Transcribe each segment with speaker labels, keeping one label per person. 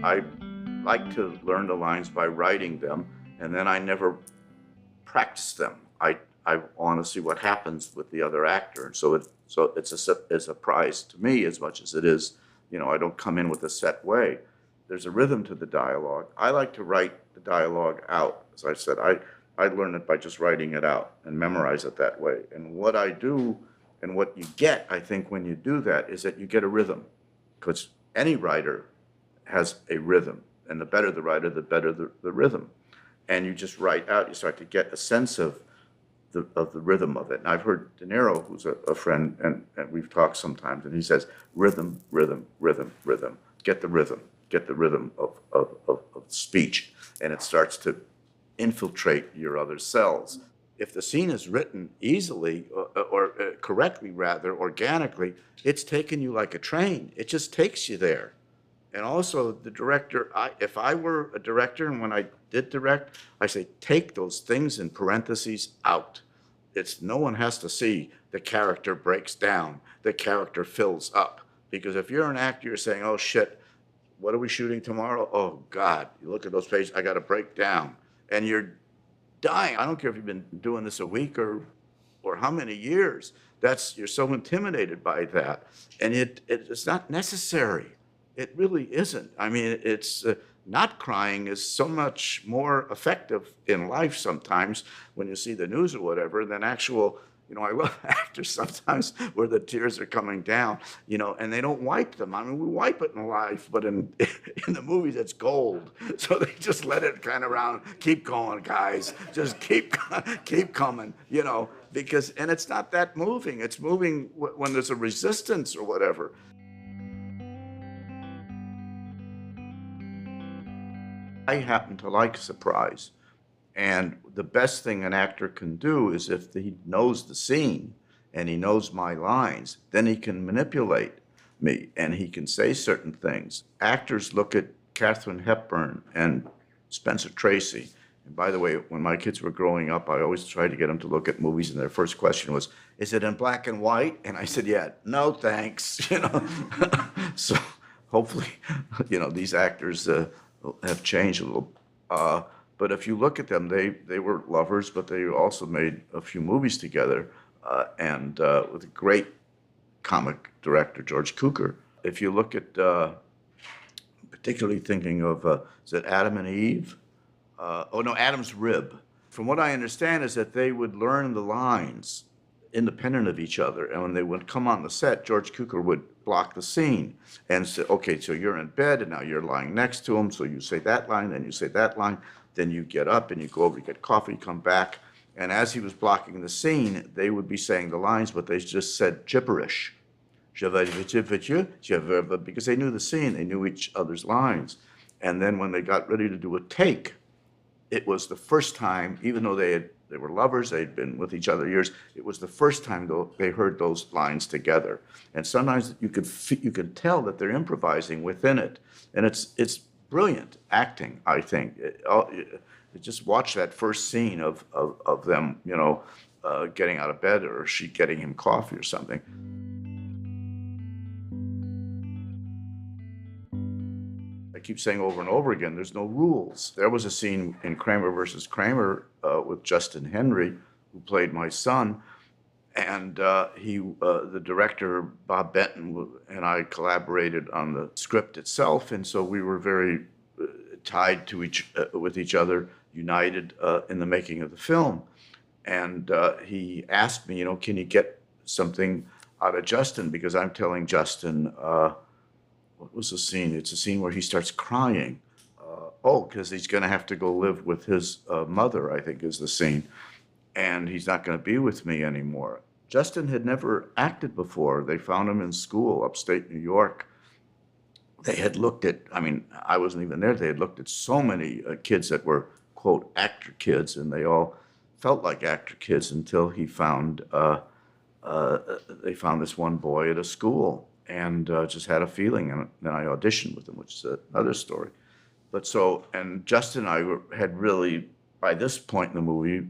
Speaker 1: I like to learn the lines by writing them, and then I never practice them. I want to see what happens with the other actor. It's a prize to me as much as it is, I don't come in with a set way. There's a rhythm to the dialogue. I like to write the dialogue out. As I said, I learn it by just writing it out and memorize it that way. And what I do and what you get, I think, when you do that is that you get a rhythm, because any writer has a rhythm. And the better the writer, the better the rhythm. And you just write out, you start to get a sense of the rhythm of it. And I've heard De Niro, who's a friend, and we've talked sometimes, and he says, rhythm, rhythm, rhythm, rhythm. Get the rhythm of speech. And it starts to infiltrate your other cells. If the scene is written easily, or correctly rather, organically, it's taken you like a train. It just takes you there. And also the director, if I were a director and when I did direct, I say, take those things in parentheses out. No one has to see the character breaks down, the character fills up. Because if you're an actor, you're saying, oh shit, what are we shooting tomorrow? Oh God, you look at those pages, I gotta break down. And you're dying. I don't care if you've been doing this a week or how many years. You're so intimidated by that. And it's not necessary. It really isn't. I mean, it's not crying is so much more effective in life sometimes when you see the news or whatever than actual, I love actors sometimes where the tears are coming down, and they don't wipe them. I mean, we wipe it in life, but in the movies, it's gold. So they just let it kind of round, keep going, guys. Just keep coming, because, and it's not that moving. It's moving when there's a resistance or whatever. I happen to like surprise. And the best thing an actor can do is if he knows the scene and he knows my lines, then he can manipulate me and he can say certain things. Actors look at Katharine Hepburn and Spencer Tracy. And by the way, when my kids were growing up, I always tried to get them to look at movies, and their first question was, is it in black and white? And I said, yeah, no thanks, So hopefully, these actors have changed a little. But if you look at them, they were lovers, but they also made a few movies together, and with a great comic director, George Cukor. If you look at, particularly thinking of, is it Adam and Eve? Adam's Rib. From what I understand is that they would learn the lines independent of each other. And when they would come on the set, George Cukor would block the scene and say, okay, so you're in bed and now you're lying next to him. So you say that line, then you say that line, then you get up and you go over, you get coffee, come back. And as he was blocking the scene, they would be saying the lines, but they just said gibberish. Because they knew the scene, they knew each other's lines. And then when they got ready to do a take, it was the first time, even though they were lovers, they'd been with each other years, it was the first time though they heard those lines together. And sometimes you could tell that they're improvising within it. And it's brilliant acting, I think. Just watch that first scene of them, getting out of bed, or she getting him coffee or something. I keep saying over and over again, there's no rules. There was a scene in Kramer versus Kramer with Justin Henry, who played my son, and the director, Bob Benton, and I collaborated on the script itself, and so we were very tied to with each other, united in the making of the film. And he asked me, can you get something out of Justin? Because I'm telling Justin, what was the scene? It's a scene where he starts crying. Because he's going to have to go live with his mother, I think is the scene. And he's not going to be with me anymore. Justin had never acted before. They found him in school, upstate New York. They had looked at, I wasn't even there. They had looked at so many kids that were, quote, actor kids, and they all felt like actor kids until they found this one boy at a school, and just had a feeling, and then I auditioned with him, which is another story. And Justin and I had really, by this point in the movie,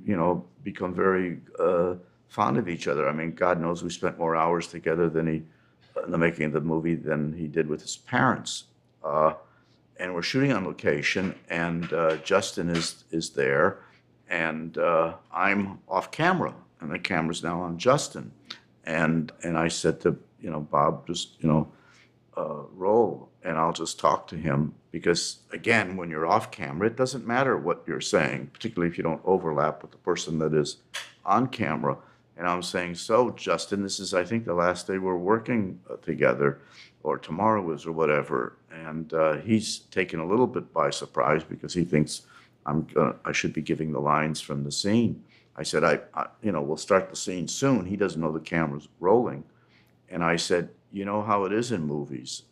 Speaker 1: become very fond of each other. God knows we spent more hours together in the making of the movie than he did with his parents. and we're shooting on location, and Justin is there, and I'm off camera, and the camera's now on Justin, and I said to Bob, just roll, and I'll just talk to him, because again, when you're off camera, it doesn't matter what you're saying, particularly if you don't overlap with the person that is on camera. And I'm saying, so Justin, this is, I think, the last day we're working together, or tomorrow is, or whatever. And he's taken a little bit by surprise, because he thinks I should be giving the lines from the scene. I said, we'll start the scene soon. He doesn't know the camera's rolling. And I said, you know how it is in movies,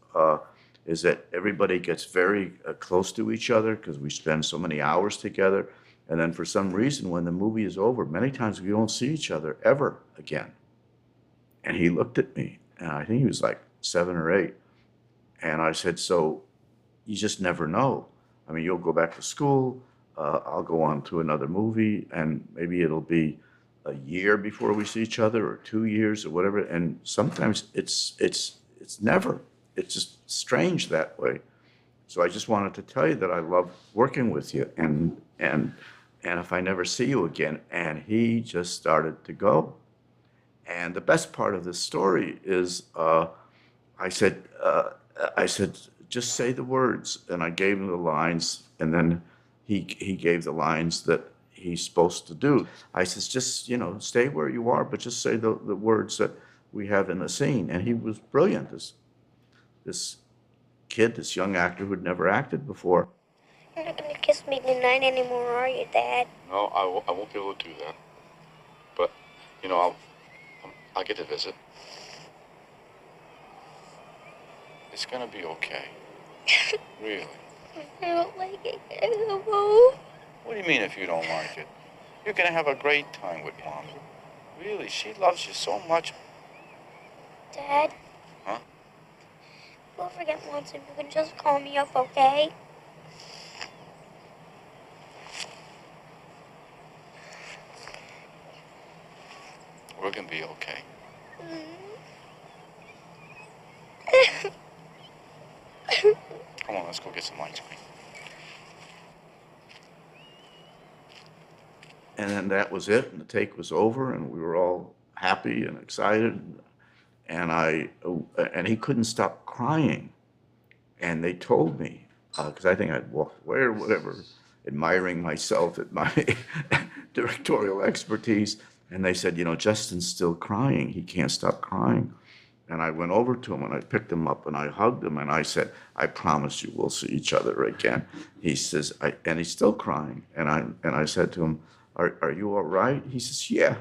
Speaker 1: is that everybody gets very close to each other because we spend so many hours together. And then for some reason, when the movie is over, many times we don't see each other ever again. And he looked at me, and I think he was like 7 or 8. And I said, so you just never know. I mean, you'll go back to school, I'll go on to another movie, and maybe it'll be a year before we see each other, or 2 years, or whatever. And sometimes it's never. It's just strange that way. So I just wanted to tell you that I love working with you, and if I never see you again. And he just started to go. And the best part of this story is, I said, just say the words, and I gave him the lines, and then he gave the lines that he's supposed to do. I says, just stay where you are, but just say the words that we have in the scene. And he was brilliant. This kid, this young actor who'd never acted before.
Speaker 2: You're not gonna kiss me goodnight anymore, are you, Dad?
Speaker 3: No, I won't be able to do that. But I'll get to visit. It's gonna be okay. Really.
Speaker 2: I don't like it anymore.
Speaker 3: What do you mean if you don't like it? You're gonna have a great time with Mom. Really, she loves you so much.
Speaker 2: Dad?
Speaker 3: Huh?
Speaker 2: Don't forget once if you can just call me up, okay?
Speaker 3: We're gonna be okay. Come on, let's go get some ice cream.
Speaker 1: And then that was it, and the take was over, and we were all happy and excited. And he couldn't stop crying. And they told me, because I think I'd walked away or whatever, admiring myself at my directorial expertise. And they said, Justin's still crying. He can't stop crying. And I went over to him, and I picked him up, and I hugged him, and I said, I promise you we'll see each other again. He says, and he's still crying. And I said to him, are you all right? He says, yeah.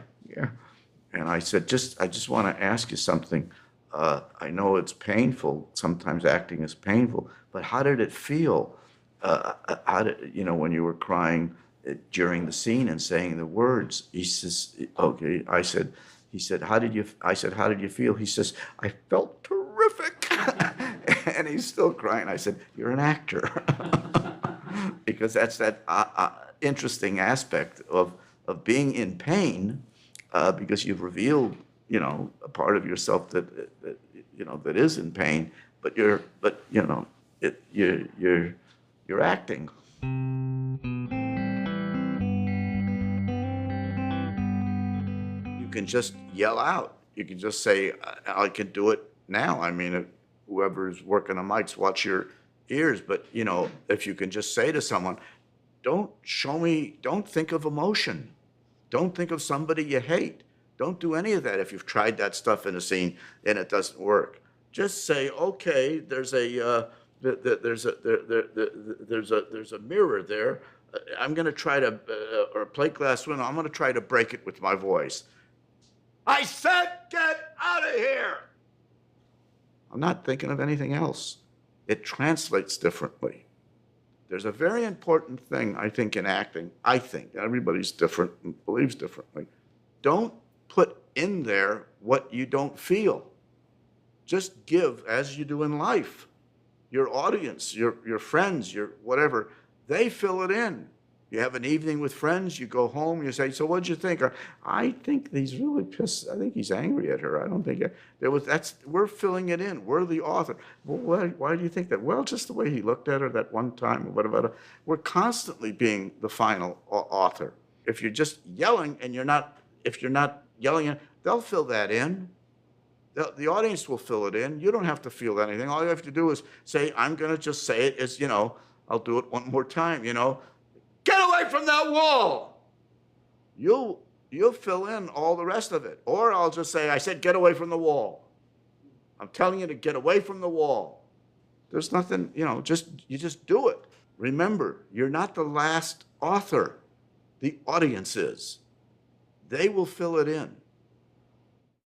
Speaker 1: And I said, I just want to ask you something. I know it's painful. Sometimes acting is painful, but how did it feel? When you were crying during the scene and saying the words? He says, okay. I said, how did you feel? He says, I felt terrific. And he's still crying. I said, you're an actor. Because that's that interesting aspect of being in pain, because you've revealed, a part of yourself that is in pain, but you're acting. You can just yell out. You can just say, I can do it now. I mean, whoever's working the mics, watch your ears. But, if you can just say to someone, don't think of emotion. Don't think of somebody you hate. Don't do any of that if you've tried that stuff in a scene and it doesn't work. Just say, okay, there's a mirror there. I'm going to try to, or a plate glass window. I'm going to try to break it with my voice. I said, get out of here. I'm not thinking of anything else. It translates differently. There's a very important thing, I think, in acting. I think everybody's different and believes differently. Don't put in there what you don't feel. Just give as you do in life. Your audience, your friends, your whatever, they fill it in. You have an evening with friends, you go home, you say, so what'd you think? Or, I think he's really pissed. I think he's angry at her. I don't think we're filling it in. We're the author. Well, why do you think that? Well, just the way he looked at her that one time or whatever. We're constantly being the final author. If you're just yelling and if you're not yelling, they'll fill that in. The audience will fill it in. You don't have to feel anything. All you have to do is say, I'm going to just say it as, I'll do it one more time, Get away from that wall. You'll fill in all the rest of it. Or I'll just say, I said, get away from the wall. I'm telling you to get away from the wall. There's nothing, you just do it. Remember, you're not the last author. The audience is. They will fill it in.